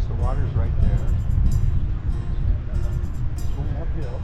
the water's right there. Swim uphill.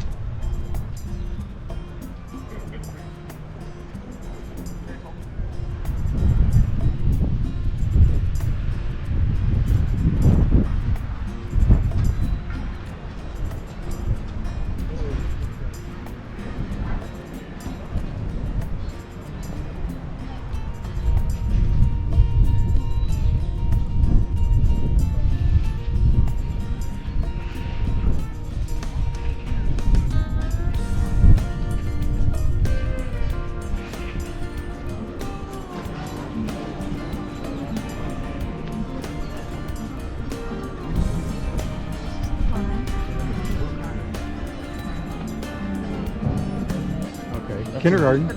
Kindergarten.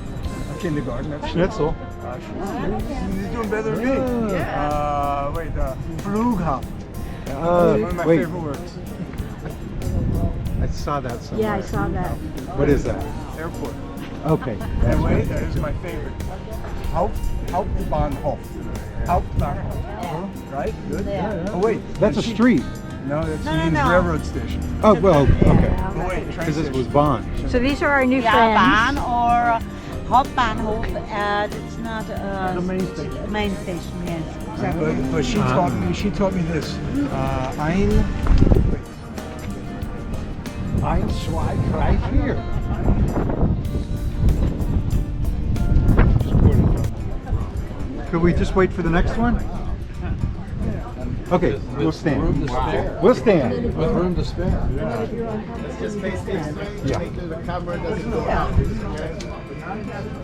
Kindergarten. Schnitzel. You're doing better than me. Wait, Flughafen. One of my wait. favorite words. I saw that somewhere. Yeah, I saw that. What is that? Airport. Okay. And wait, that is my favorite. Hauptbahnhof. Hauptbahnhof. Right? Good? Oh, wait. That's a street. No, that means railroad station. Oh, well, okay. Oh, wait, train Because this station. was Bonn. So these are our new Yeah, friends. Bahn or Hauptbahnhof. It's not The main station. main station. Yes, exactly. But she taught me this. Ein, zwei, drei, vier. Could we just wait for the next one? Okay, we'll stand. We'll stand. With room to spare. Yeah.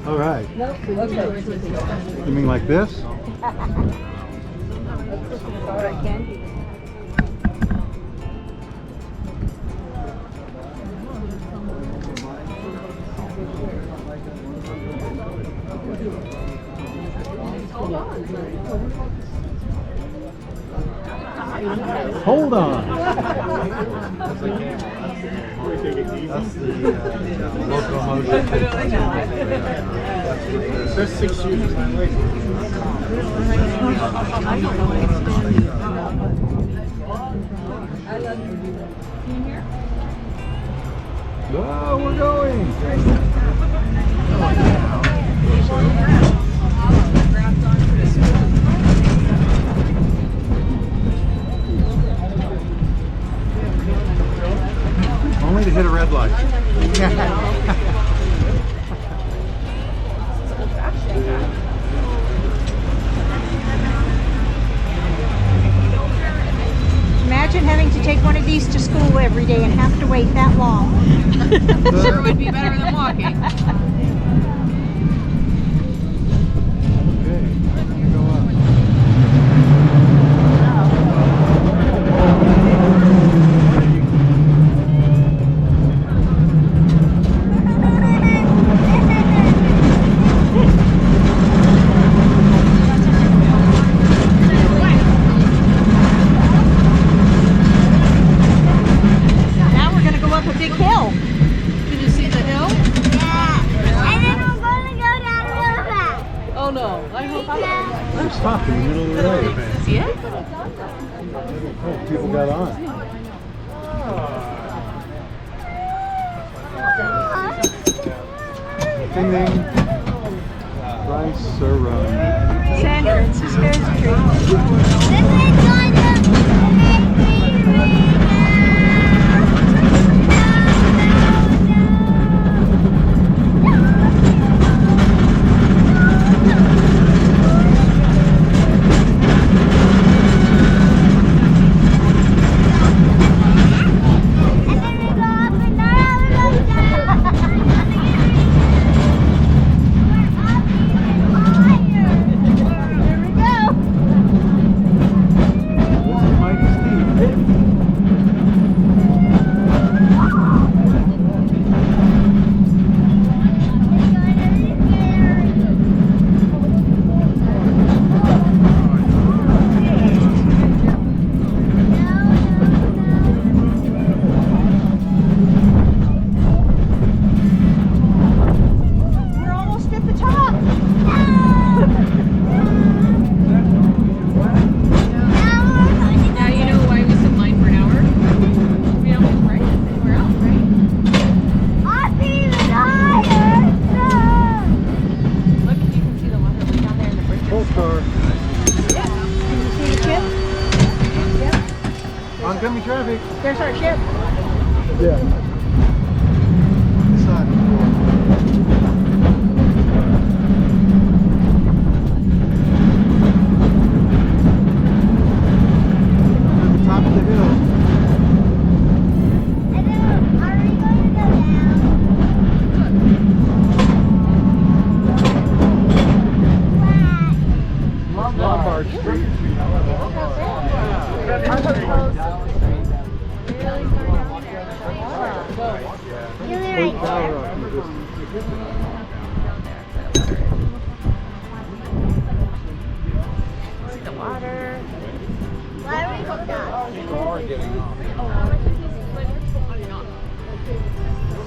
All right. You mean like this? Hold on. There's 6 years. Oh, we're going. Only to hit a red light. Imagine having to take one of these to school every day and have to wait that long. Sure would be better than walking. Now we're going to go up a big hill. Can you see the hill? And then we're going to go down real fast. Oh no. I hope We're stopped in the middle of the road. See it? Oh, people got on. Ding ding. Rice surround. San Francisco Street. This is going to make me and then we go up and down and down. We're up even higher. Here we go. Oncoming traffic. There's our ship. Yeah. The top of the hill. And then, are we going to go down? Lombard Street. Really right there. The water. Why are we hooked up?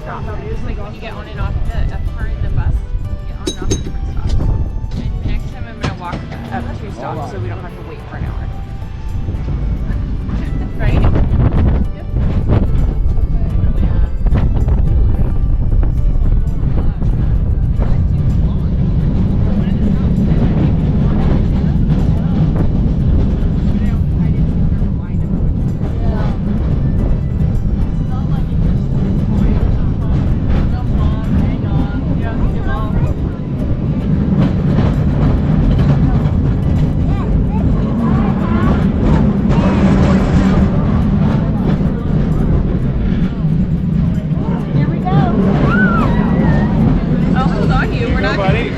Stop. It's like when you get on and off the car in the bus, you get on and off at different stops. And next time I'm gonna walk up 2 stops so we don't have to wait for an hour. Right? Here we go. Oh, hold on, you. We're not. Buddy.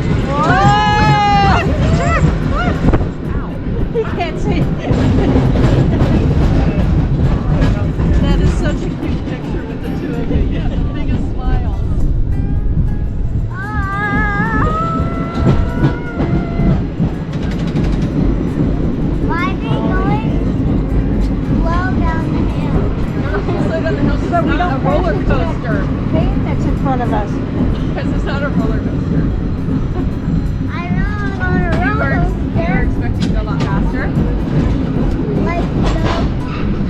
He can't see. That is such a cute picture with the two of you. Yeah, the biggest smiles. Why are they going slow down the hill? Slow down the hill. So we It's not don't a roller crash into coaster. that thing that's in front of us. Because it's not a roller coaster. I know I'm on a You roller were coaster. expecting to go a lot faster. Like, no,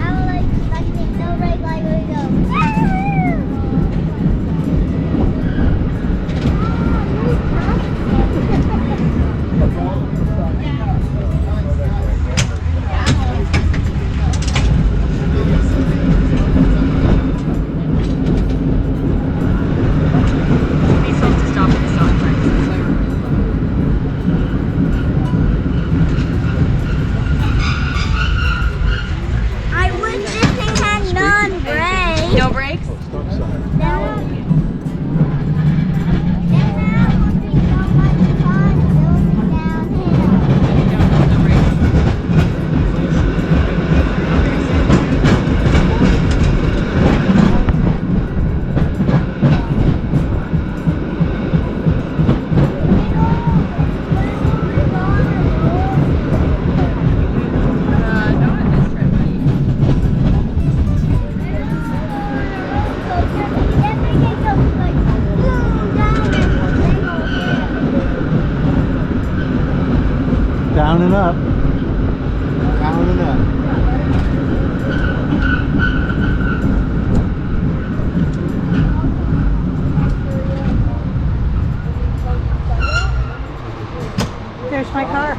I was like expecting no red light would go. Be supposed to stop at the stop I wish this thing had non-brake. No brakes? Stop sign. That would be so much fun going downhill. Not on this trip, buddy. Down and up. Down and up. There's my car.